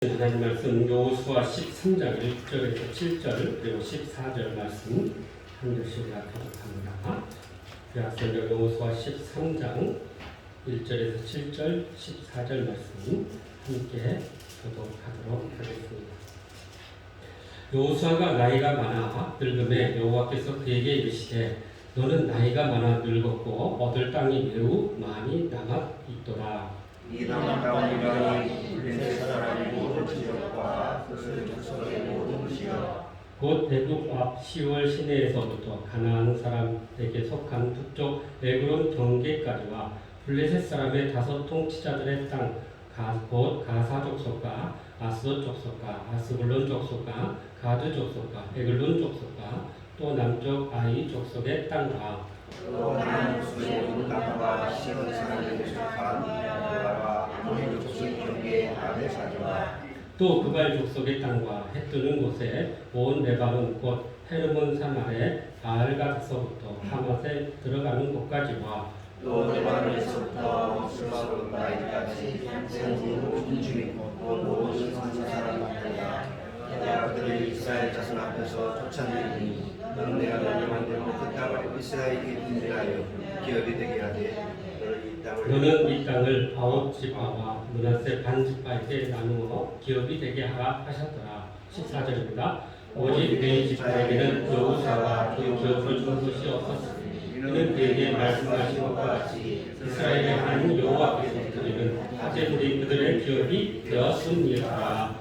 하나님 말씀 여호수아 13장 1절에서 7절 그리고 14절 말씀 한 절씩 교독합니다. 구약성경 여호수아 13장 1절에서 7절 14절 말씀 함께 교독하도록 하겠습니다. 여호수아가 나이가 많아 늙음에 여호와께서 그에게 이르시되 너는 나이가 많아 늙었고 얻을 땅이 매우 많이 남아 있도다. 이 남은 땅이 블레셋 사람의 모든 지역과 그의 족속의 모든 지역 곧 애굽 앞 시월 시내에서부터 가나안 사람에게 속한 북쪽 에그론 경계까지와 블레셋 사람의 다섯 통치자들의 땅 곧 가사 족속과 아스돗 족속과 아스불론 족속과 가드 족속과 에글론 족속과 또 남쪽 아이 족속의 땅과 또 가나안 족속의 모든 땅과 시온 사람에게 속한 여호와와 아모리 족속의 경계 아베 사조와 또 그발 족속의 땅과 해 뜨는 곳에 온 레바논 곧 헤르몬 산 아래 바알갓에서부터 하맛에 들어가는 곳까지와 또 레바논에서부터 스바론 바이까지 전부 모든 주민 곧 모든 성서 사람들이야 내가 그들을 이스라엘 자손 앞에서 쫓아내니 너는 내가 너를 만들고 그 땅을 이스라엘에게 분배하여 기업이 되게 하되 너는 이 땅을 아홉 지파와 므낫세 반 지파에게 나누어 기업이 되게 하라 하셨더라. 14절입니다. 오직 네 지파에게는 여호수아가 그 기업을 준 것이 없었으니 이는 그에게 말씀하신 것과 같이 이스라엘의 하나님 여호와께서 드리는 하제물이 그들의 기업이 되었음이라.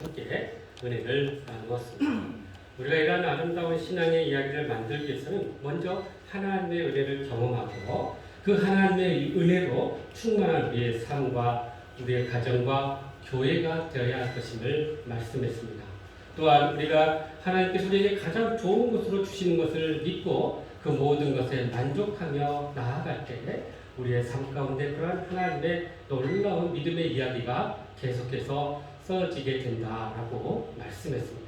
함께 은혜를 나누었습니다. 우리가 이러한 아름다운 신앙의 이야기를 만들기 위해서는 먼저 하나님의 은혜를 경험하고 그 하나님의 은혜로 충만한 우리의 삶과 우리의 가정과 교회가 되어야 할 것임을 말씀했습니다. 또한 우리가 하나님께서 우리에게 가장 좋은 것으로 주시는 것을 믿고 그 모든 것에 만족하며 나아갈 때 우리의 삶 가운데 그러한 하나님의 놀라운 믿음의 이야기가 계속해서 써지게 된다라고 말씀했습니다.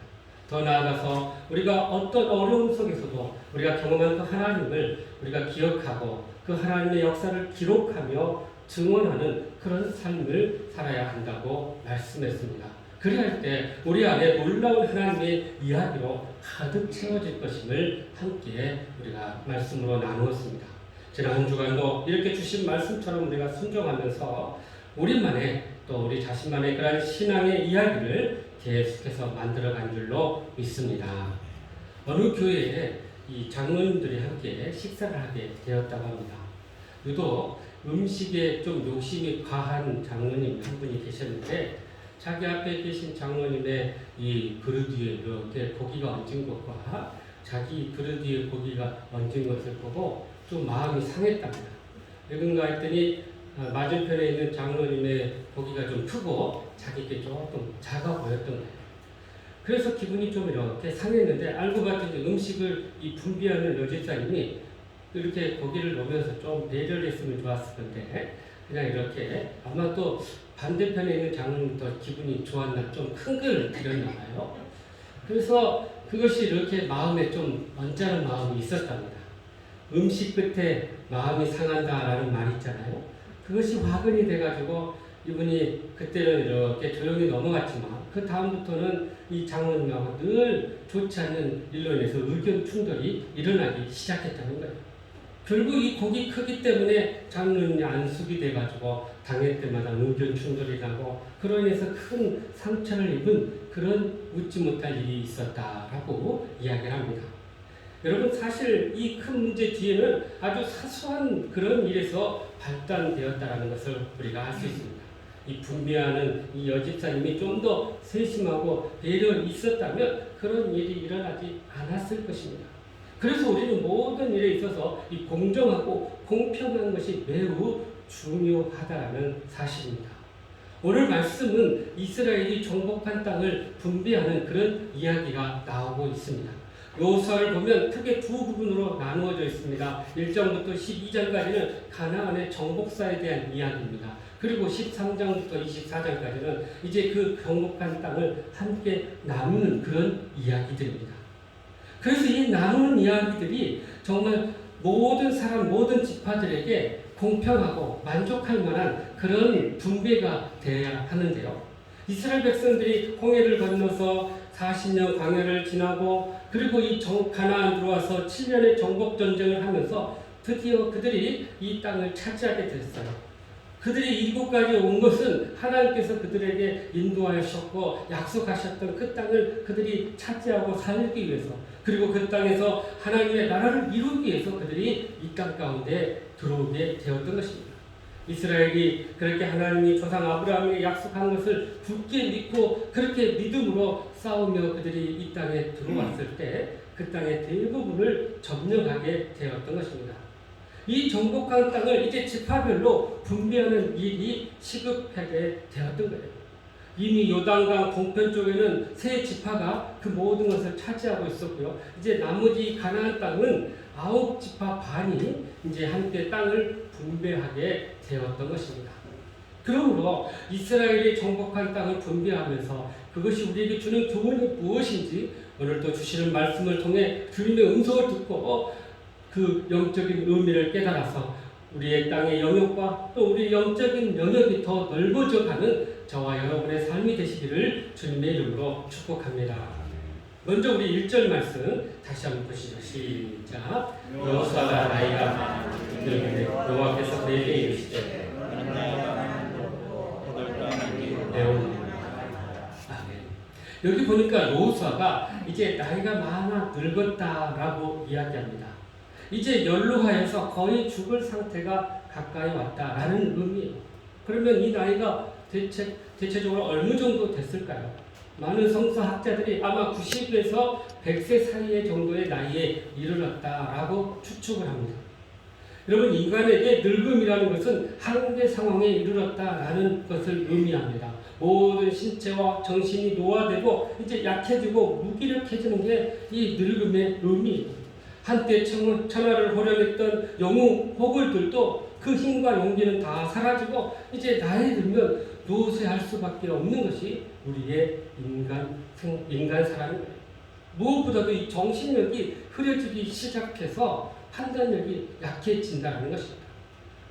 더 나아가서 우리가 어떤 어려움 속에서도 우리가 경험한 그 하나님을 우리가 기억하고 그 하나님의 역사를 기록하며 증언하는 그런 삶을 살아야 한다고 말씀했습니다. 그래야 할 때 우리 안에 놀라운 하나님의 이야기로 가득 채워질 것임을 함께 우리가 말씀으로 나누었습니다. 지난 한 주간도 이렇게 주신 말씀처럼 우리가 순종하면서 우리만의 또 우리 자신만의 그런 신앙의 이야기를 계속해서 만들어간 줄로 믿습니다. 어느 교회에 이 장로님들이 함께 식사를 하게 되었다고 합니다. 유독 음식에 좀 욕심이 과한 장로님 한 분이 계셨는데 자기 앞에 계신 장로님의 이 그릇 위에 이렇게 고기가 얹은 것과 자기 그릇 위에 고기가 얹은 것을 보고 좀 마음이 상했답니다. 왜 그런가 했더니 맞은편에 있는 장로님의 고기가 좀 크고 자기께 조금 작아 보였던 거예요. 그래서 기분이 좀 이렇게 상했는데 알고 봤더니 음식을 이 분비하는 여집사님이 이렇게 고기를 놓으면서 좀 배려를 했으면 좋았을 건데 그냥 이렇게 아마 또 반대편에 있는 장로님 더 기분이 좋았나 좀 큰 걸 드렸나 봐요. 그래서 그것이 이렇게 마음에 좀 언짢은 마음이 있었답니다. 음식 끝에 마음이 상한다라는 말 있잖아요. 그것이 화근이 돼가지고 이분이 그때는 이렇게 조용히 넘어갔지만 그 다음부터는 이 장로님하고 늘 좋지 않은 일로 인해서 의견 충돌이 일어나기 시작했다는 거예요. 결국 이 고기 크기 때문에 장로님이 안숙이 돼가지고 당일 때마다 의견 충돌이 나고 그로 인해서 큰 상처를 입은 그런 웃지 못할 일이 있었다라고 이야기를 합니다. 여러분 사실 이 큰 문제 뒤에는 아주 사소한 그런 일에서 발단되었다는 것을 우리가 알 수 있습니다. 이 분비하는 이 여집사님이 좀 더 세심하고 배려가 있었다면 그런 일이 일어나지 않았을 것입니다. 그래서 우리는 모든 일에 있어서 이 공정하고 공평한 것이 매우 중요하다는 사실입니다. 오늘 말씀은 이스라엘이 정복한 땅을 분배하는 그런 이야기가 나오고 있습니다. 여호수아를 보면 크게 두 부분으로 나누어져 있습니다. 1장부터 12장까지는 가나안의 정복사에 대한 이야기입니다. 그리고 13장부터 24장까지는 이제 그 정복한 땅을 함께 나누는 그런 이야기들입니다. 그래서 이 나누는 이야기들이 정말 모든 사람, 모든 지파들에게 공평하고 만족할 만한 그런 분배가 되어야 하는데요. 이스라엘 백성들이 홍해를 건너서 40년 광야를 지나고 그리고 이 가나안 들어와서 7년의 정복 전쟁을 하면서 드디어 그들이 이 땅을 차지하게 됐어요. 그들이 이곳까지 온 것은 하나님께서 그들에게 인도하셨고 약속하셨던 그 땅을 그들이 차지하고 살기 위해서, 그리고 그 땅에서 하나님의 나라를 이루기 위해서 그들이 이 땅 가운데 들어오게 되었던 것입니다. 이스라엘이 그렇게 하나님이 조상 아브라함에게 약속한 것을 굳게 믿고 그렇게 믿음으로 싸우며 그들이 이 땅에 들어왔을 때 그 땅의 대부분을 점령하게 되었던 것입니다. 이 정복한 땅을 이제 지파별로 분배하는 일이 시급하게 되었던 거예요. 이미 요단강 동편 쪽에는 세 지파가 그 모든 것을 차지하고 있었고요. 이제 나머지 가나안 땅은 9지파 반이 이제 함께 땅을 분배하게 되었던 것입니다. 그러므로 이스라엘이 정복한 땅을 분배하면서 그것이 우리에게 주는 교훈이 무엇인지 오늘도 주시는 말씀을 통해 주님의 음성을 듣고 그 영적인 의미를 깨달아서 우리의 땅의 영역과 또 우리 영적인 영역이 더 넓어져 가는 저와 여러분의 삶이 되시기를 주님의 이름으로 축복합니다. 먼저 우리 1절 말씀 다시 한번 보시죠. 시작. 여호수아가 나이가 늙은데 여호와께서 그에게 이르시되 여기 보니까 여호수아가 이제 나이가 많아 늙었다라고 이야기합니다. 이제 연로하여서 거의 죽을 상태가 가까이 왔다라는 의미예요. 그러면 이 나이가 대체적으로 어느 정도 됐을까요? 많은 성서학자들이 아마 90에서 100세 사이의 정도의 나이에 이르렀다라고 추측을 합니다. 여러분, 인간에게 늙음이라는 것은 한계 상황에 이르렀다라는 것을 의미합니다. 모든 신체와 정신이 노화되고 이제 약해지고 무기력해지는 게 이 늙음의 의미예요. 한때 천하를 호령했던 영웅 호글들도 그 힘과 용기는 다 사라지고 이제 나이 들면 노쇠할 수밖에 없는 것이 우리의 인간 사람인 거예요. 무엇보다도 이 정신력이 흐려지기 시작해서 판단력이 약해진다는 것입니다.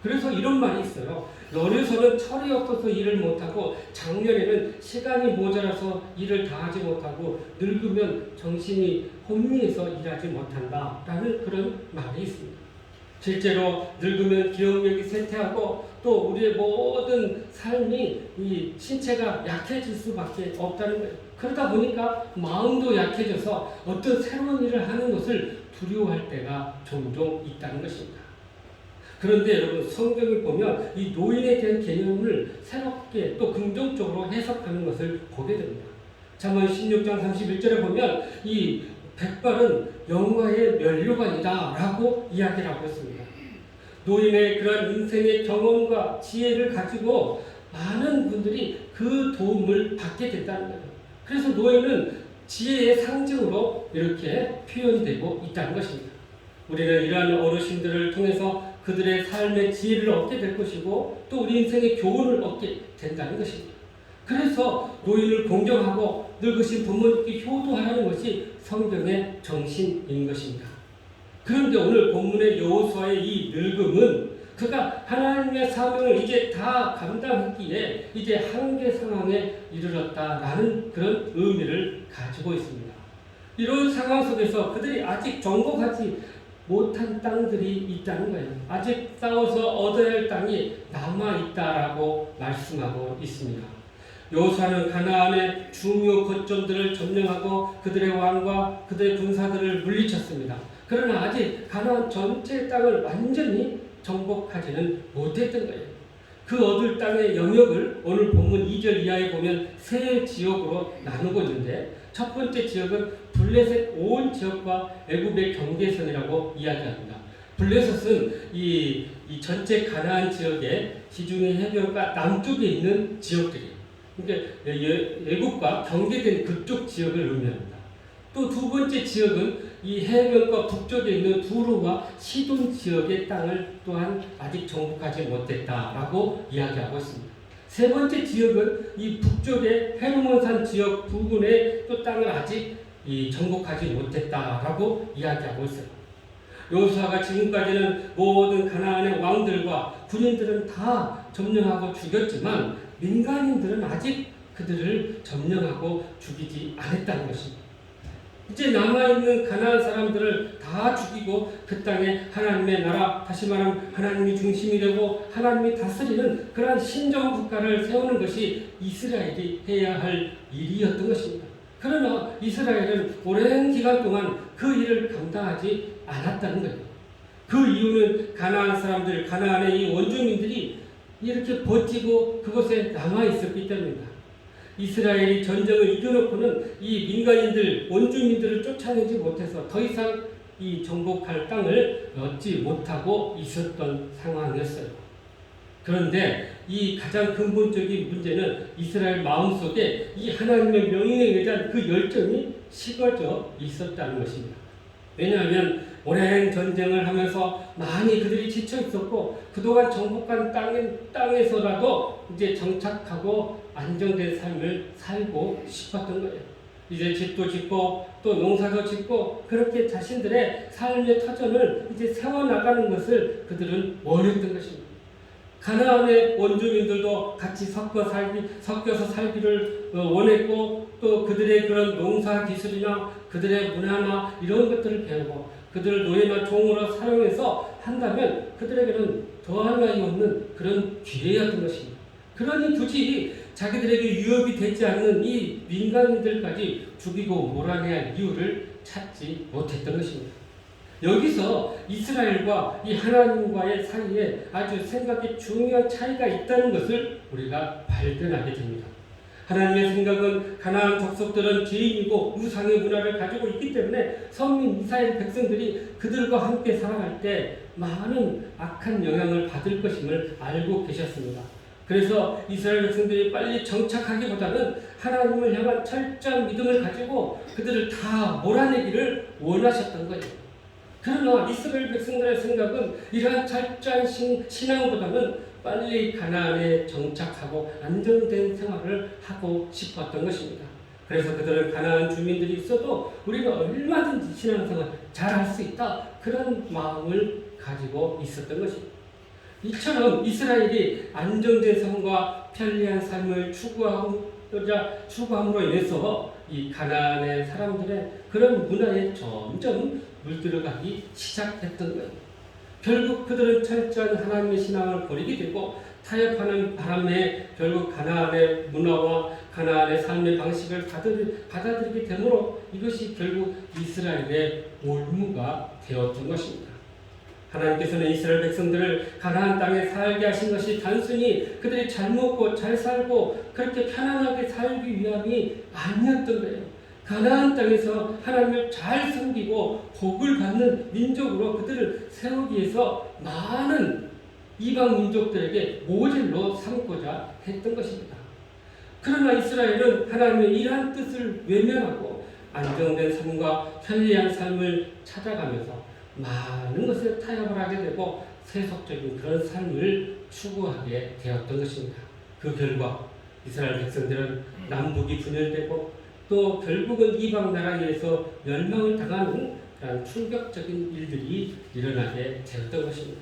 그래서 이런 말이 있어요. 어려서는 철이 없어서 일을 못하고 작년에는 시간이 모자라서 일을 다 하지 못하고 늙으면 정신이 혼미해서 일하지 못한다 라는 그런 말이 있습니다. 실제로 늙으면 기억력이 쇠퇴하고 또 우리의 모든 삶이 이 신체가 약해질 수밖에 없다는 거예요. 그러다 보니까 마음도 약해져서 어떤 새로운 일을 하는 것을 두려워할 때가 종종 있다는 것입니다. 그런데 여러분, 성경을 보면 이 노인에 대한 개념을 새롭게 또 긍정적으로 해석하는 것을 보게 됩니다. 잠언 16장 31절에 보면 이 백발은 영화의 면류관이다 라고 이야기를 하고 있습니다. 노인의 그런 인생의 경험과 지혜를 가지고 많은 분들이 그 도움을 받게 된다는 거예요. 그래서 노인은 지혜의 상징으로 이렇게 표현되고 있다는 것입니다. 우리는 이러한 어르신들을 통해서 그들의 삶의 지혜를 얻게 될 것이고 또 우리 인생의 교훈을 얻게 된다는 것입니다. 그래서 노인을 공경하고 늙으신 부모님께 효도하는 것이 성경의 정신인 것입니다. 그런데 오늘 본문의 여호수아의 이 늙음은 그가 하나님의 사명을 이제 다 감당했기에 이제 한계 상황에 이르렀다라는 그런 의미를 가지고 있습니다. 이런 상황 속에서 그들이 아직 정복하지 못한 땅들이 있다는 거예요. 아직 싸워서 얻어야 할 땅이 남아있다라고 말씀하고 있습니다. 여호수아는 가나안의 중요 거점들을 점령하고 그들의 왕과 그들의 군사들을 물리쳤습니다. 그러나 아직 가나안 전체 땅을 완전히 정복하지는 못했던 거예요. 그 얻을 땅의 영역을 오늘 본문 2절 이하에 보면 세 지역으로 나누고 있는데 첫 번째 지역은 블레셋 온 지역과 애굽의 경계선이라고 이야기합니다. 블레셋은 이 전체 가나안 지역의 지중해 해변가 남쪽에 있는 지역들이에요. 그러니까 애굽과 경계된 그쪽 지역을 의미합니다. 또 두 번째 지역은 이 해변가 북쪽에 있는 두루와 시돈 지역의 땅을 또한 아직 정복하지 못했다라고 이야기하고 있습니다. 세 번째 지역은 이 북쪽의 헤르몬산 지역 부근의 또 땅을 아직 정복하지 못했다라고 이야기하고 있어요. 여호수아가 지금까지는 모든 가나안의 왕들과 군인들은 다 점령하고 죽였지만 민간인들은 아직 그들을 점령하고 죽이지 않았다는 것입니다. 이제 남아있는 가나안 사람들을 다 죽이고 그 땅에 하나님의 나라, 다시 말하면 하나님이 중심이 되고 하나님이 다스리는 그러한 신정 국가를 세우는 것이 이스라엘이 해야 할 일이었던 것입니다. 그러나 이스라엘은 오랜 기간 동안 그 일을 감당하지 않았다는 거예요. 그 이유는 가나안 사람들, 가나안의 이 원주민들이 이렇게 버티고 그곳에 남아있었기 때문입니다. 이스라엘이 전쟁을 이겨놓고는 이 민간인들, 원주민들을 쫓아내지 못해서 더 이상 이 정복할 땅을 얻지 못하고 있었던 상황이었어요. 그런데 이 가장 근본적인 문제는 이스라엘 마음속에 이 하나님의 명령에 대한 그 열정이 식어져 있었다는 것입니다. 왜냐하면 오랜 전쟁을 하면서 많이 그들이 지쳐 있었고 그동안 정복한 땅에서라도 이제 정착하고 안정된 삶을 살고 싶었던 거예요. 이제 집도 짓고 또 농사도 짓고 그렇게 자신들의 삶의 터전을 이제 세워나가는 것을 그들은 원했던 것입니다. 가나안의 원주민들도 같이 섞여서 살기를 원했고 또 그들의 그런 농사 기술이나 그들의 문화나 이런 것들을 배우고 그들을 노예나 종으로 사용해서 한다면 그들에게는 더할 나위 없는 그런 기회였던 것입니다. 그러니 굳이 자기들에게 유협이 되지 않는 이 민간인들까지 죽이고 몰아내야 할 이유를 찾지 못했던 것입니다. 여기서 이스라엘과 이 하나님과의 사이에 아주 생각이 중요한 차이가 있다는 것을 우리가 발견하게 됩니다. 하나님의 생각은 가나안 족속들은 죄인이고 우상의 문화를 가지고 있기 때문에 선민 이스라엘 백성들이 그들과 함께 살아갈 때 많은 악한 영향을 받을 것임을 알고 계셨습니다. 그래서 이스라엘 백성들이 빨리 정착하기보다는 하나님을 향한 철저한 믿음을 가지고 그들을 다 몰아내기를 원하셨던 거예요. 그러나 이스라엘 백성들의 생각은 이러한 철저한 신앙보다는 빨리 가나안에 정착하고 안정된 생활을 하고 싶었던 것입니다. 그래서 그들은 가나안 주민들이 있어도 우리가 얼마든지 신앙생활 잘할 수 있다, 그런 마음을 가지고 있었던 것입니다. 이처럼 이스라엘이 안정된 삶과 편리한 삶을 추구함으로 인해서 이 가나안의 사람들의 그런 문화에 점점 물들어가기 시작했던 거예요. 결국 그들은 철저한 하나님의 신앙을 버리게 되고 타협하는 바람에 결국 가나안의 문화와 가나안의 삶의 방식을 받아들이게 되므로 이것이 결국 이스라엘의 올무가 되었던 것입니다. 하나님께서는 이스라엘 백성들을 가나안 땅에 살게 하신 것이 단순히 그들이 잘 먹고 잘 살고 그렇게 편안하게 살기 위함이 아니었던 거예요. 가나안 땅에서 하나님을 잘 섬기고 복을 받는 민족으로 그들을 세우기 위해서 많은 이방 민족들에게 모델로 삼고자 했던 것입니다. 그러나 이스라엘은 하나님의 이러한 뜻을 외면하고 안정된 삶과 편리한 삶을 찾아가면서 많은 것을 타협을 하게 되고 세속적인 그런 삶을 추구하게 되었던 것입니다. 그 결과 이스라엘 백성들은 남북이 분열되고 또 결국은 이방 나라에서 멸망을 당하는 그런 충격적인 일들이 일어나게 되었던 것입니다.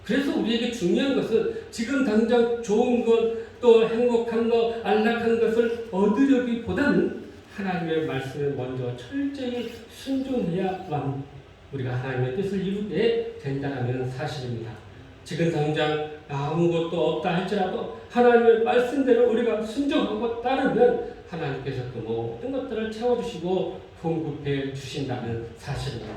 그래서 우리에게 중요한 것은 지금 당장 좋은 것, 또 행복한 것, 안락한 것을 얻으려기보다는 하나님의 말씀에 먼저 철저히 순종해야만 우리가 하나님의 뜻을 이루게 된다는 사실입니다. 지금 당장 아무것도 없다 할지라도 하나님의 말씀대로 우리가 순종하고 따르면 하나님께서 그 모든 것들을 채워주시고 공급해 주신다는 사실입니다.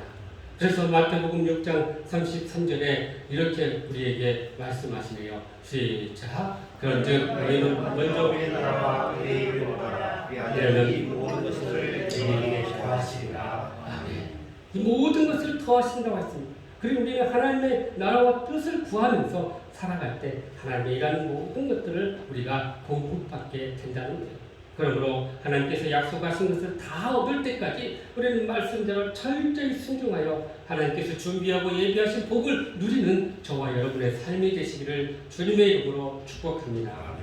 그래서 마태복음 6장 33절에 이렇게 우리에게 말씀하시네요. 시작. 그런즉 너희는 먼저 우리의 나라와 그의 일을 구하라. 그리하면 이 모든 것을 너희에게 더하시리라. 아멘. 이 모든 것을 더하신다고 했습니다. 그리고 우리는 하나님의 나라와 뜻을 구하면서 살아갈 때 하나님의 일하는 모든 것들을 우리가 공급받게 된다는 거예요. 그러므로 하나님께서 약속하신 것을 다 얻을 때까지 우리는 말씀대로 철저히 순종하여 하나님께서 준비하고 예비하신 복을 누리는 저와 여러분의 삶이 되시기를 주님의 이름으로 축복합니다.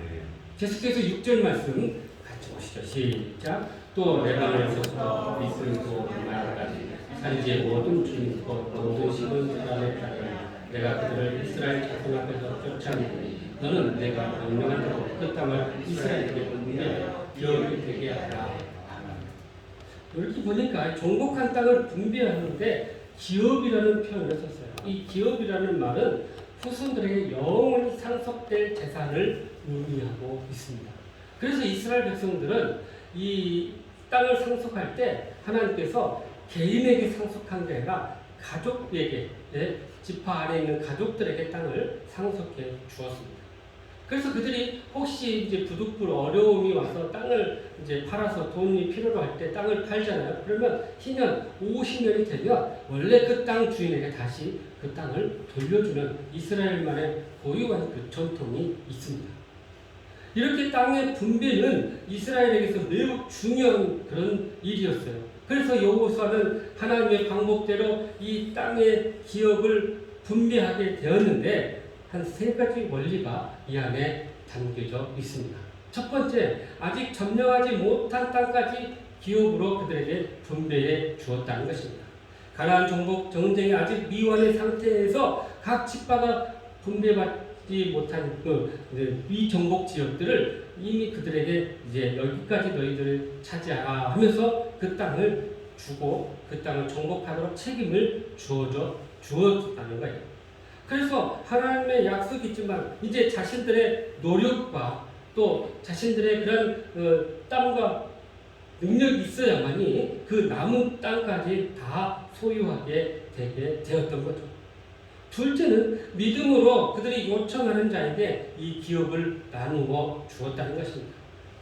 계속해서 6절 말씀 같이 보시죠. 시작. 또 레바논에서부터 미스고 말까지 산지의 모든 주민과 모든 식은 사람의 자녀 내가 그들을 이스라엘 자손 앞에서 쫓아내니 너는 내가 명령한 대로 그 땅을 이스라엘에게 분배하여 기업이 되게 하라. 이렇게 보니까 정복한 땅을 분배하는데 기업이라는 표현을 썼어요. 이 기업이라는 말은 후손들에게 영원히 상속될 재산을 의미하고 있습니다. 그래서 이스라엘 백성들은 이 땅을 상속할 때 하나님께서 개인에게 상속한 게 아니라 가족에게, 지파 안에 있는 가족들에게 땅을 상속해 주었습니다. 그래서 그들이 혹시 이제 부득불 어려움이 와서 땅을 이제 팔아서 돈이 필요로 할 때 땅을 팔잖아요. 그러면 희년 50년이 되면 원래 그 땅 주인에게 다시 그 땅을 돌려주는 이스라엘만의 고유한 그 전통이 있습니다. 이렇게 땅의 분배는 이스라엘에게서 매우 중요한 그런 일이었어요. 그래서 여호수아는 하나님의 방법대로 이 땅의 기업을 분배하게 되었는데 한 3가지 원리가 이 안에 담겨져 있습니다. 첫 번째, 아직 점령하지 못한 땅까지 기업으로 그들에게 분배해 주었다는 것입니다. 가나안 정복 전쟁이 아직 미완의 상태에서 각 지파가 분배받지 못한 미정복 지역들을 이미 그들에게 이제 여기까지 너희들을 차지하라 하면서 그 땅을 주고 그 땅을 정복하도록 책임을 주었다는 거예요. 그래서 하나님의 약속이 있지만 이제 자신들의 노력과 또 자신들의 그런 땀과 능력이 있어야만이 그 남은 땅까지 다 소유하게 되게 되었던 거죠. 둘째는 믿음으로 그들이 요청하는 자에게 이 기업을 나누어 주었다는 것입니다.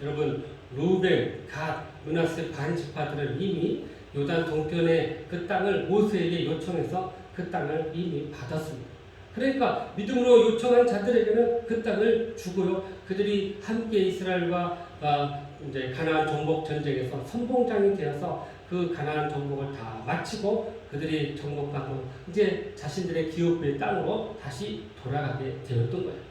여러분, 루벤, 갓, 므낫세 반지파들은 이미 요단 동편의 그 땅을 모세에게 요청해서 그 땅을 이미 받았습니다. 그러니까 믿음으로 요청한 자들에게는 그 땅을 주고요. 그들이 함께 이스라엘과 이제 가나안 정복 전쟁에서 선봉장이 되어서 그 가나안 정복을 다 마치고 그들이 정복하고 이제 자신들의 기업의 땅으로 다시 돌아가게 되었던 거예요.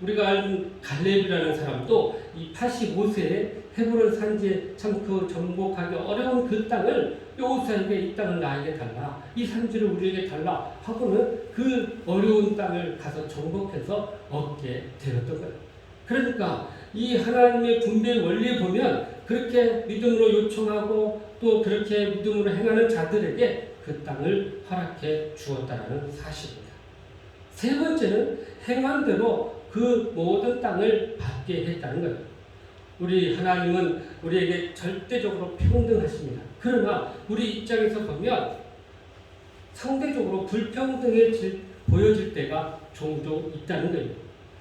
우리가 아는 갈렙이라는 사람도 이 85세에 헤브론 산지에 참 그 정복하기 어려운 그 땅을 여호수아에게 이 땅을 나에게 달라, 이 산지를 우리에게 달라 하고는 그 어려운 땅을 가서 정복해서 얻게 되었던 거예요. 그러니까 이 하나님의 분배 원리에 보면 그렇게 믿음으로 요청하고 또 그렇게 믿음으로 행하는 자들에게 그 땅을 허락해 주었다는 사실입니다. 세 번째는 행한 대로 그 모든 땅을 받게 했다는 거예요. 우리 하나님은 우리에게 절대적으로 평등하십니다. 그러나 우리 입장에서 보면 상대적으로 불평등해 보여질 때가 종종 있다는 거예요.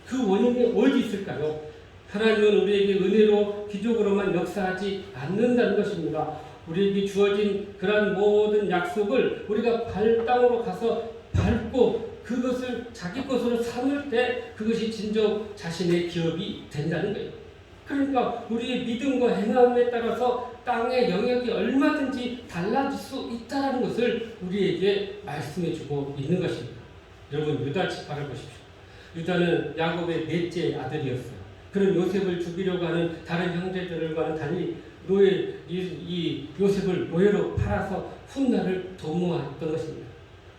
그 원인이 어디 있을까요? 하나님은 우리에게 은혜로 기적으로만 역사하지 않는다는 것입니다. 우리에게 주어진 그러한 모든 약속을 우리가 땅으로 가서 밟고 그것을 자기 것으로 삼을 때 그것이 진정 자신의 기업이 된다는 거예요. 그러니까 우리의 믿음과 행함에 따라서 땅의 영역이 얼마든지 달라질 수 있다는 것을 우리에게 말씀해주고 있는 것입니다. 여러분, 유다 지파를 보십시오. 유다는 야곱의 넷째 아들이었어요. 그런 요셉을 죽이려고 하는 다른 형제들과는 달리 이 요셉을 노예로 팔아서 훗날을 도모했던 것입니다.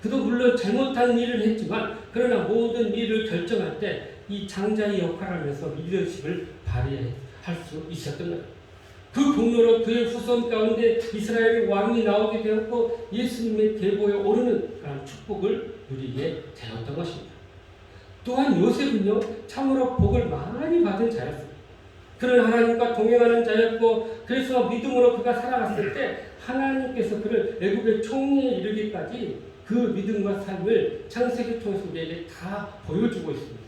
그도 물론 잘못한 일을 했지만 그러나 모든 일을 결정할 때 이 장자의 역할을 하면서 리더십을 발휘할 수 있었던 거예요. 그 공로로 그의 후손 가운데 이스라엘의 왕이 나오게 되었고 예수님의 계보에 오르는 그런 축복을 누리게 되었던 것입니다. 또한 요셉은요, 참으로 복을 많이 받은 자였어요. 그는 하나님과 동행하는 자였고 그래서 믿음으로 그가 살아갔을 때 하나님께서 그를 애굽의 총리에 이르기까지 그 믿음과 삶을 창세기 통해서 우리에게 다 보여주고 있습니다.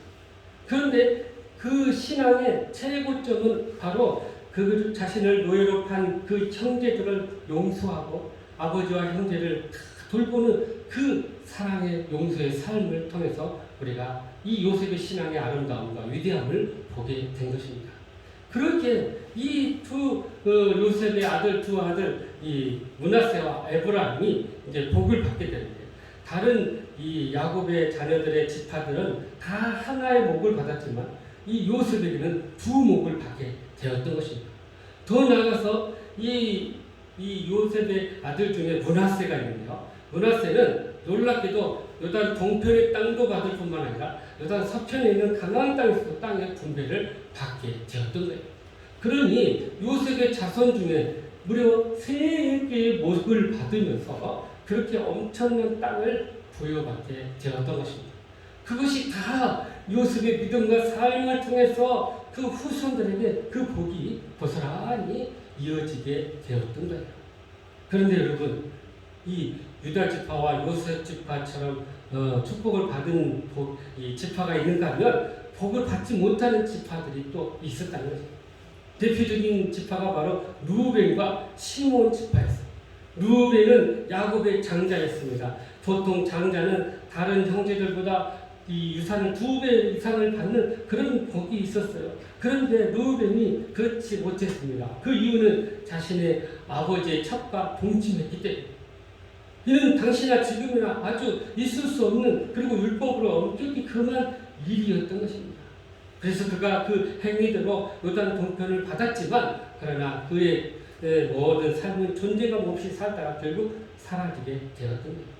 그런데 그 신앙의 최고점은 바로 그 자신을 노예로 판 그 형제들을 용서하고 아버지와 형제를 돌보는 그 사랑의 용서의 삶을 통해서 우리가 이 요셉의 신앙의 아름다움과 위대함을 보게 된 것입니다. 그렇게 이 요셉의 두 아들 이 므낫세와 에브라임이 이제 복을 받게 되는데 다른 이 야곱의 자녀들의 지파들은 다 하나의 복을 받았지만 이 요셉에게는 2복을 받게 되었던 것입니다. 더 나아가서 이 요셉의 아들 중에 므낫세가 있는데요. 므낫세는 놀랍게도 요단 동편의 땅도 받을 뿐만 아니라 요단 서편에 있는 가나안 땅에서도 땅의 분배를 받게 되었던 거예요. 그러니 요셉의 자손 중에 무려 3개의 목을 받으면서 그렇게 엄청난 땅을 부여받게 되었던 것입니다. 그것이 다 요셉의 믿음과 삶을 통해서 그 후손들에게 그 복이 고스란히 이어지게 되었던 거예요. 그런데 여러분, 이 유다 지파와 요셉 지파처럼 축복을 받은 이 지파가 있는가 하면 복을 받지 못하는 지파들이 또 있었다는 거죠. 대표적인 지파가 바로 루벤과 시몬 지파였어요. 루벤은 야곱의 장자였습니다. 보통 장자는 다른 형제들보다 이 유산을 2배 이상을 받는 그런 복이 있었어요. 그런데 루벤이 그렇지 못했습니다. 그 이유는 자신의 아버지의 첩과 동침했기 때문에. 이는 당시나 지금이나 아주 있을 수 없는, 그리고 율법으로 엄격히 금한 일이었던 것입니다. 그래서 그가 그 행위대로 요단 동편을 받았지만, 그러나 그의 모든 삶은 존재감 없이 살다가 결국 사라지게 되었던 거예요.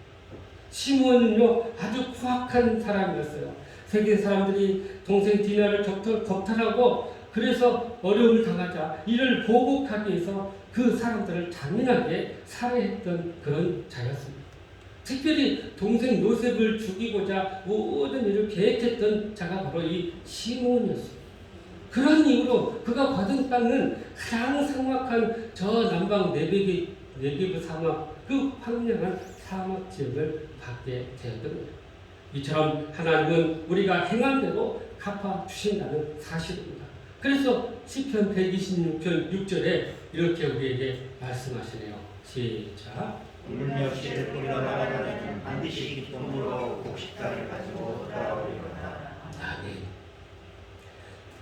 시몬은요, 아주 포악한 사람이었어요. 세계 사람들이 동생 디나를 겁탈하고 그래서 어려움을 당하자 이를 보복하기 위해서 그 사람들을 잔인하게 살해했던 그런 자였습니다. 특별히 동생 요셉을 죽이고자 모든 일을 계획했던 자가 바로 이 시몬이었습니다. 그런 이유로 그가 받은 땅은 가장 삭막한 저 남방 네게브 사막, 그 황량한 사막 지역을 받게 되었던 거예요. 이처럼 하나님은 우리가 행한 대로 갚아 주신다는 사실입니다. 그래서 시편 126편 6절에 이렇게 우리에게 말씀하시네요. 시작. 울며 씨를 뿌리러 나가는 반드시 기쁨으로 곡식단을 가지고 돌아오리로다. 아멘.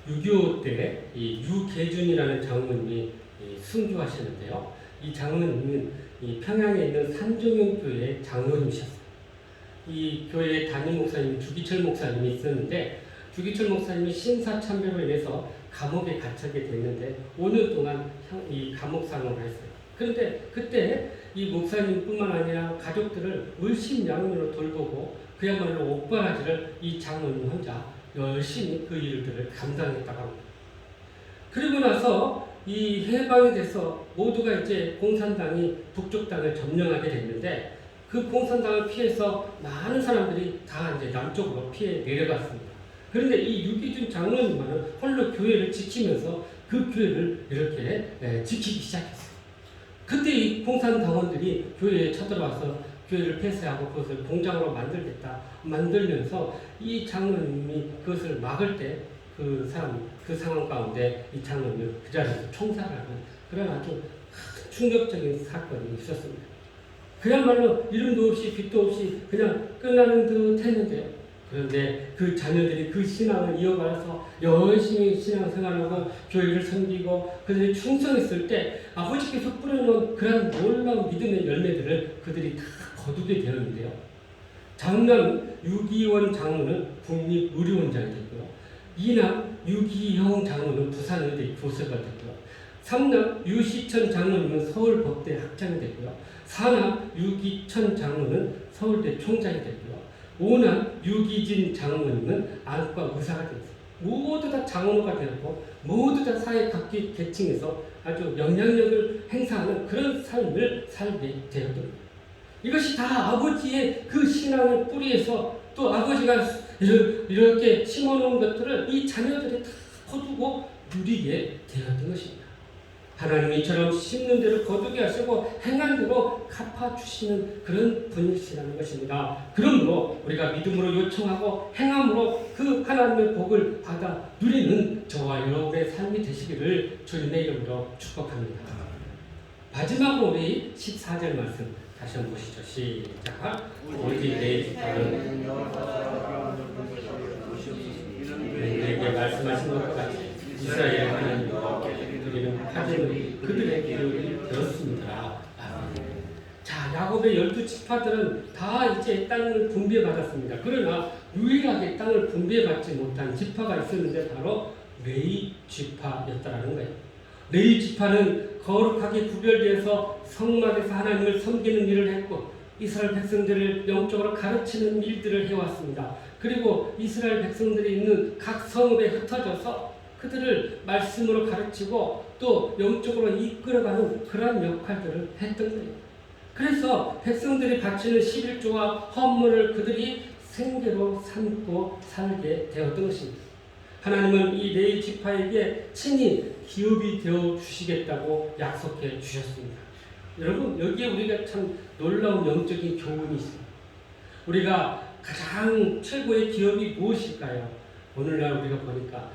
6.25 때 이 유계준이라는 장로님이 순교하시는데요. 이 장로님은 이 평양에 있는 산종영 교회의 장로님이셨어요. 이 교회의 담임 목사님 주기철 목사님이 있었는데, 주기철 목사님이 신사참배로 인해서 감옥에 갇히게 됐는데 5년 동안 이 감옥 생활을 했어요. 그런데 그때 이 목사님뿐만 아니라 가족들을 물심양면으로 돌보고 그야말로 옥바라지를 이 장로님 혼자 열심히 그 일들을 감당했다고 합니다. 그리고 나서 이 해방이 돼서 모두가 이제 공산당이 북쪽 땅을 점령하게 됐는데, 그 공산당을 피해서 많은 사람들이 다 이제 남쪽으로 피해 내려갔습니다. 그런데 이 유기준 장로님만은 홀로 교회를 지키면서 그 교회를 이렇게 지키기 시작했어요. 그때 이 공산당원들이 교회에 쳐들어와서 교회를 폐쇄하고 그것을 공장으로 만들면서 이 장로님이 그것을 막을 때 그 상황 가운데 이 장로님을 그 자리에서 총살하는 그런 아주 충격적인 사건이 있었습니다. 그야말로 이름도 없이 빛도 없이 그냥 끝나는 듯 했는데요. 그런데 그 자녀들이 그 신앙을 이어가서 열심히 신앙생활하고 교회를 섬기고 그들이 충성했을 때 아버지께서 뿌려놓은 그런 놀라운 믿음의 열매들을 그들이 다 거두게 되었는데요. 장남 유기원 장로는 국립의료원장이 됐고요. 이남 유기형 장로는 부산의대 교수가 됐고요. 삼남 유시천 장로님은 서울법대 학장이 됐고요. 사남 유기천 장로는 서울대 총장이 됐고요. 오남 유기진 장로님은 안과 의사가 되었어요. 모두 다 장로가 되었고 모두 다 사회 각 계층에서 아주 영향력을 행사하는 그런 삶을 살게 되었던 거예요. 이것이 다 아버지의 그 신앙을 뿌리에서 또 아버지가 이렇게 심어놓은 것들을 이 자녀들이 다 거두고 누리게 되었던 것입니다. 하나님이 이처럼 심는 대로 거두게 하시고 행한 대로 갚아주시는 그런 분이시라는 것입니다. 그러므로 우리가 믿음으로 요청하고 행함으로 그 하나님의 복을 받아 누리는 저와 여러분의 삶이 되시기를 주님의 이름으로 축복합니다. 마지막으로 우리 14절 말씀 다시 한번 보시죠. 시작. 오직 내 지파는 내게 말씀하신 것과 같이 이스라엘 하나님과 우리는 파전을 그들의 기록을 들었습니다. 자, 야곱의 12지파들은 다 이제 땅을 분배받았습니다. 그러나 유일하게 땅을 분배받지 못한 지파가 있었는데 바로 레위 지파였다라는 거예요. 레위 지파는 거룩하게 구별되어서 성막에서 하나님을 섬기는 일을 했고 이스라엘 백성들을 영적으로 가르치는 일들을 해왔습니다. 그리고 이스라엘 백성들이 있는 각 성읍에 흩어져서 그들을 말씀으로 가르치고 또 영적으로 이끌어가는 그러한 역할들을 했던 거예요. 그래서 백성들이 바치는 11조와 헌물을 그들이 생계로 삼고 살게 되었던 것입니다. 하나님은 이 레위 지파에게 친히 기업이 되어 주시겠다고 약속해 주셨습니다. 여러분, 여기에 우리가 참 놀라운 영적인 교훈이 있습니다. 우리가 가장 최고의 기업이 무엇일까요? 오늘날 우리가 보니까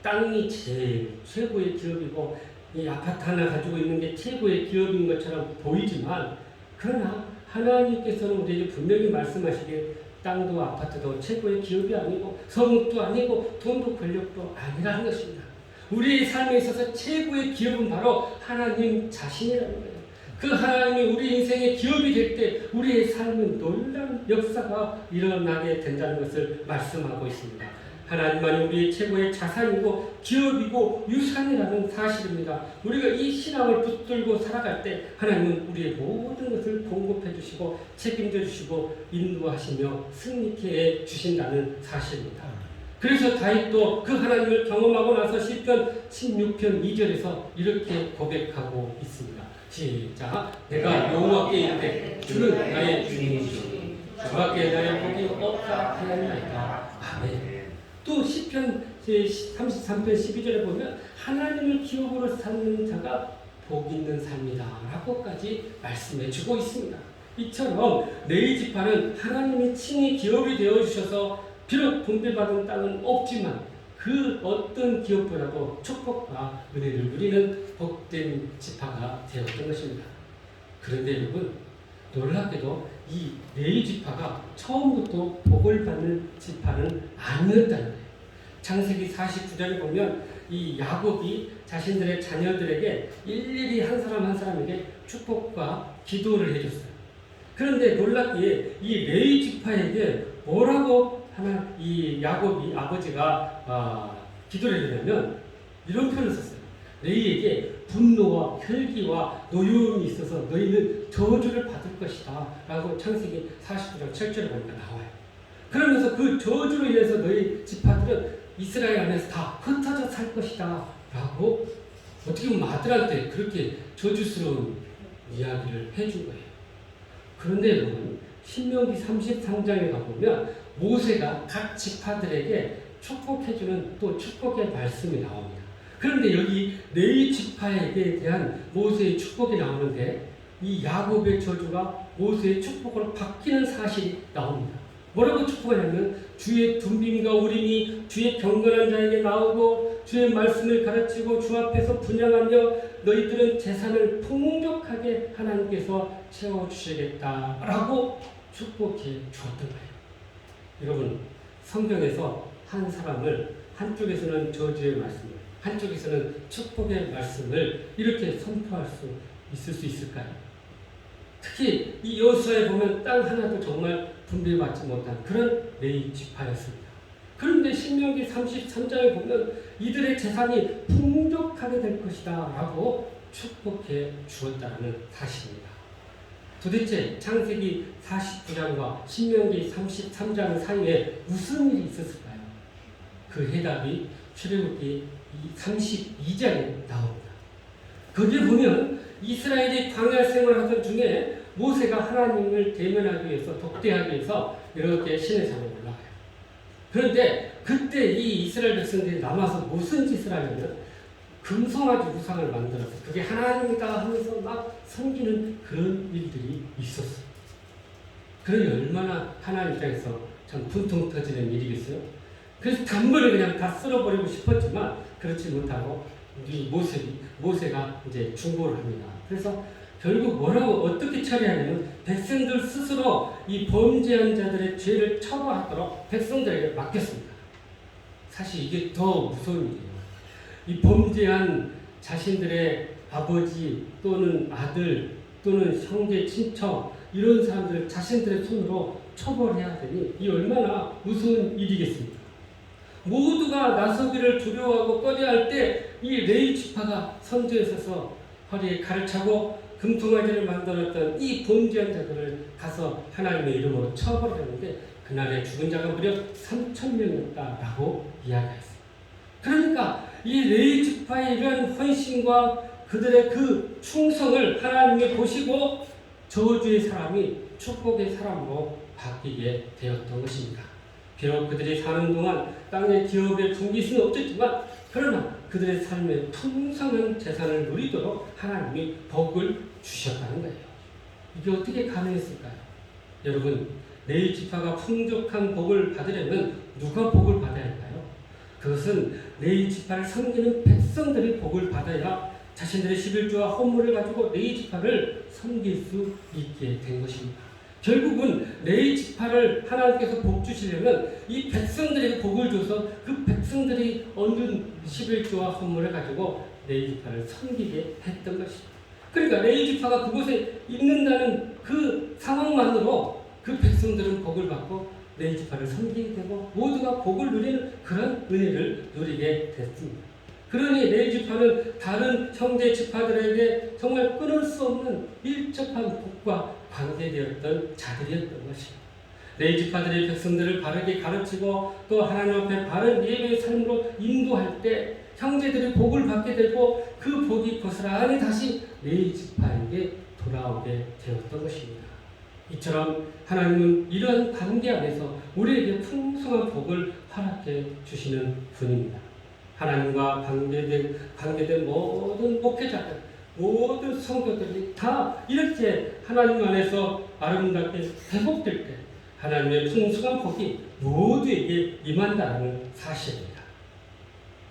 땅이 제일 최고의 기업이고 이 아파트 하나 가지고 있는 게 최고의 기업인 것처럼 보이지만, 그러나 하나님께서는 우리에게 분명히 말씀하시길 땅도 아파트도 최고의 기업이 아니고 성읍도 아니고 돈도 권력도 아니라는 것입니다. 우리의 삶에 있어서 최고의 기업은 바로 하나님 자신이라는 거예요. 그 하나님이 우리 인생의 기업이 될 때 우리의 삶은 놀라운 역사가 일어나게 된다는 것을 말씀하고 있습니다. 하나님만이 우리의 최고의 자산이고 기업이고 유산이라는 사실입니다. 우리가 이 신앙을 붙들고 살아갈 때 하나님은 우리의 모든 것을 공급해 주시고 책임져 주시고 인도하시며 승리케 해 주신다는 사실입니다. 그래서 다윗도 그 하나님을 경험하고 나서 시편 16편 2절에서 이렇게 고백하고 있습니다. 시작. 내가 여호와께 이르되 주는 나의 주님이시오 주밖에 나의 복이 없다 하였나이다. 아멘. 또 시편 33편 12절에 보면 하나님을 기업으로 삼는 자가 복 있는 삶이다 라고까지 말씀해 주고 있습니다. 이처럼 레위 지파는 하나님이 친히 기업이 되어주셔서 비록 분배받은 땅은 없지만 그 어떤 기업보다도 축복과 은혜를 누리는 복된 지파가 되었던 것입니다. 그런데 여러분, 놀랍게도 이 레위 지파가 처음부터 복을 받는 지파는 아니었다는 거예요. 창세기 49장에 보면 이 야곱이 자신들의 자녀들에게 일일이 한 사람 한 사람에게 축복과 기도를 해줬어요. 그런데 놀랍게 이 레위 지파에게 뭐라고 하나 이 야곱이 아버지가 기도를 해주냐면 이런 표현을 썼어요. 레위에게 분노와 혈기와 노여움이 있어서 너희는 저주를 받을 것이다 라고 창세기 49장 7절에 보니까 나와요. 그러면서 그 저주로 인해서 너희 지파들은 이스라엘 안에서 다 흩어져 살 것이다 라고 어떻게 보면 아들한테 그렇게 저주스러운 이야기를 해준 거예요. 그런데 여러분, 신명기 33장에 가보면 모세가 각 지파들에게 축복해주는 또 축복의 말씀이 나옵니다. 그런데 여기 레위 지파에게 대한 모세의 축복이 나오는데 이 야곱의 저주가 모세의 축복으로 바뀌는 사실이 나옵니다. 뭐라고 축복하냐면 주의 둠빔과 우림이 주의 경건한 자에게 나오고 주의 말씀을 가르치고 주 앞에서 분양하며 너희들은 재산을 풍족하게 하나님께서 채워주시겠다라고 축복해 주었던 거예요. 여러분, 성경에서 한 사람을 한쪽에서는 저주의 말씀을 한쪽에서는 축복의 말씀을 이렇게 선포할 수 있을 수 있을까요? 특히 이 여호수아에 보면 땅 하나도 정말 분배받지 못한 그런 레위 지파였습니다. 그런데 신명기 33장에 보면 이들의 재산이 풍족하게 될 것이다 라고 축복해 주었다는 사실입니다. 도대체 창세기 49장과 신명기 33장 사이에 무슨 일이 있었을까요? 그 해답이 출애굽기 32장에 나옵니다. 거기에 보면 이스라엘이 광야 생활하던 중에 모세가 하나님을 대면하기 위해서 독대하기 위해서 이렇게 신의 산에 올라가요. 그런데 그때 이 이스라엘 백성들이 남아서 무슨 짓을 하냐면 금송아지 우상을 만들어서 그게 하나님이다 하면서 막 섬기는 그런 일들이 있었어요. 그러니 얼마나 하나님 입장에서 참 분통 터지는 일이겠어요. 그래서 단번에 그냥 다 쓸어버리고 싶었지만 그렇지 못하고 우리 모세가 이제 중보를 합니다. 그래서 결국 뭐라고 어떻게 처리하냐면 백성들 스스로 이 범죄한 자들의 죄를 처벌하도록 백성들에게 맡겼습니다. 사실 이게 더 무서운 일이에요. 이 범죄한 자신들의 아버지 또는 아들 또는 형제 친척 이런 사람들 자신들의 손으로 처벌해야 되니 이 얼마나 무서운 일이겠습니까? 모두가 나서기를 두려워하고 꺼려할 때 이 레위 지파가 선두에 서서 허리에 칼을 차고 금송아지를 만들었던 이 범죄한 자들을 가서 하나님의 이름으로 처벌했는데 그날에 죽은 자가 무려 3,000명이었다라고 이야기했어요. 그러니까 이 레위 지파의 이런 헌신과 그들의 그 충성을 하나님이 보시고 저주의 사람이 축복의 사람으로 바뀌게 되었던 것입니다. 비록 그들이 사는 동안 땅의 기업에 풍길 수는 없었지만 그러나 그들의 삶에 풍성한 재산을 누리도록 하나님이 복을 주셨다는 거예요. 이게 어떻게 가능했을까요? 여러분, 레위 지파가 풍족한 복을 받으려면 누가 복을 받아야 할까요? 그것은 레위 지파를 섬기는 백성들이 복을 받아야 자신들의 11조와 헌물을 가지고 레위 지파를 섬길 수 있게 된 것입니다. 결국은 레위 지파를 하나님께서 복 주시려면 이 백성들에게 복을 줘서 그 백성들이 얻는 11조와 헌물을 가지고 레위 지파를 섬기게 했던 것입니다. 그러니까 레위 지파가 그곳에 있는다는 그 상황만으로 그 백성들은 복을 받고 레위 지파를 섬기게 되고 모두가 복을 누리는 그런 은혜를 누리게 됐습니다. 그러니 레위 지파는 다른 형제 지파들에게 정말 끊을 수 없는 밀접한 복과 관계되었던 자들이었던 것입니다. 레위 지파들이 백성들을 바르게 가르치고 또 하나님 앞에 바른 예배의 삶으로 인도할 때 형제들이 복을 받게 되고 그 복이 고스란히 다시 레위 지파에게 돌아오게 되었던 것입니다. 이처럼 하나님은 이러한 관계 안에서 우리에게 풍성한 복을 허락해 주시는 분입니다. 하나님과 관계된 모든 목회자들, 모든 성도들이 다 이렇게 하나님 안에서 아름답게 회복될 때 하나님의 풍성한 복이 모두에게 임한다는 사실입니다.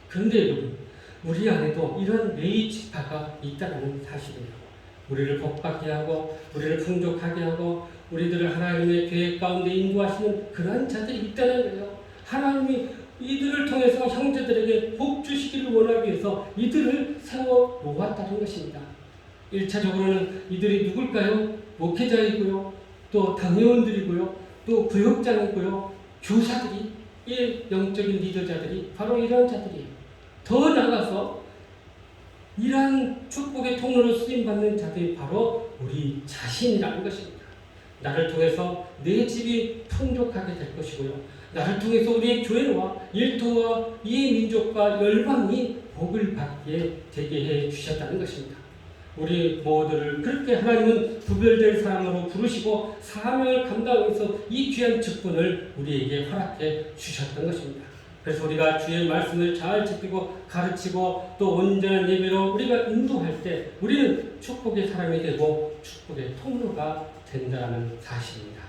그런데 여러분, 우리 안에도 이런 레위 지파가 있다는 사실이에요. 우리를 복받게 하고 우리를 풍족하게 하고 우리들을 하나님의 계획 가운데 인도하시는 그런 자들이 있다는 거예요. 하나님이 이들을 통해서 형제들에게 복 주시기를 원하기 위해서 이들을 세워 놓았다는 것입니다. 1차적으로는 이들이 누굴까요? 목회자이고요, 또 당회원들이고요, 또 구역장이고요, 교사들이, 이 영적인 리더자들이 바로 이런 자들이에요. 더 나아가서 이러한 축복의 통로로 쓰임받는 자들이 바로 우리 자신이라는 것입니다. 나를 통해서 내 집이 풍족하게 될 것이고요. 나를 통해서 우리의 교회와 일터와 이 민족과 열방이 복을 받게 되게 해 주셨다는 것입니다. 우리 모두를 그렇게 하나님은 구별될 사람으로 부르시고 사명을 감당해서 이 귀한 직분을 우리에게 허락해 주셨던 것입니다. 그래서 우리가 주의 말씀을 잘 지키고 가르치고 또 온전한 예배로 우리가 인도할 때 우리는 축복의 사람이 되고 축복의 통로가 된다는 사실입니다.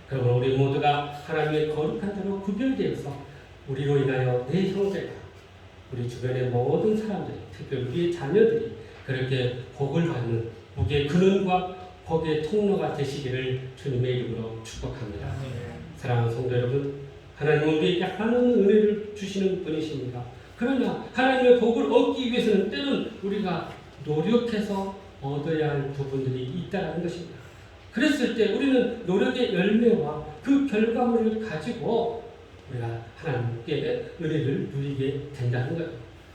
그러므로 우리 모두가 하나님의 거룩한 자로 구별되어서 우리로 인하여 내 형제가 우리 주변의 모든 사람들이 특별히 우리의 자녀들이 그렇게 복을 받는 복의 근원과 복의 통로가 되시기를 주님의 이름으로 축복합니다. 사랑하는 성도 여러분, 하나님은 우리에게 하는 은혜를 주시는 분이십니다. 그러나 하나님의 복을 얻기 위해서는 때론 우리가 노력해서 얻어야 할 부분들이 있다는 것입니다. 그랬을 때 우리는 노력의 열매와 그 결과물을 가지고 우리가 하나님께 은혜를 누리게 된다는 거예요.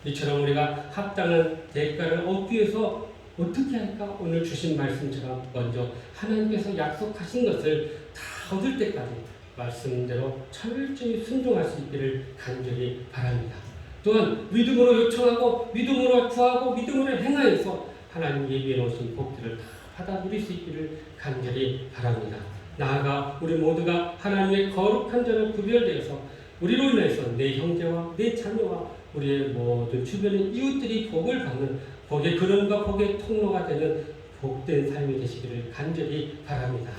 이처럼 우리가 합당한 대가를 얻기 위해서 어떻게 할까? 오늘 주신 말씀처럼 먼저 하나님께서 약속하신 것을 다 얻을 때까지 말씀대로 철저히 순종할 수 있기를 간절히 바랍니다. 또한 믿음으로 요청하고 믿음으로 구하고 믿음으로 행하여서 하나님 예비해 놓으신 복들을 다 받아 누릴 수 있기를 간절히 바랍니다. 나아가 우리 모두가 하나님의 거룩한 자로 구별되어서 우리로 인해서 내 형제와 내 자녀와 우리의 모든 주변의 이웃들이 복을 받는 복의 근원과 복의 통로가 되는 복된 삶이 되시기를 간절히 바랍니다.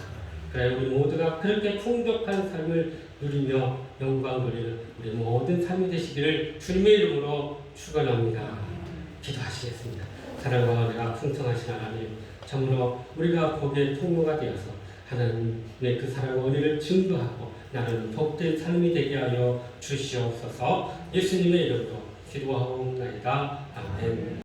그래 우리 모두가 그렇게 풍족한 삶을 누리며 영광 돌리는 우리 모든 삶이 되시기를 주님의 이름으로 축원합니다. 기도하시겠습니다. 사랑과 은혜가 풍성하신 하나님, 참으로 우리가 복의 통로가 되어서 하나님의 그 사랑과 은혜를 증거하고 나는 복된 삶이 되게 하여 주시옵소서. 예수님의 이름으로 기도하옵나이다. 아멘.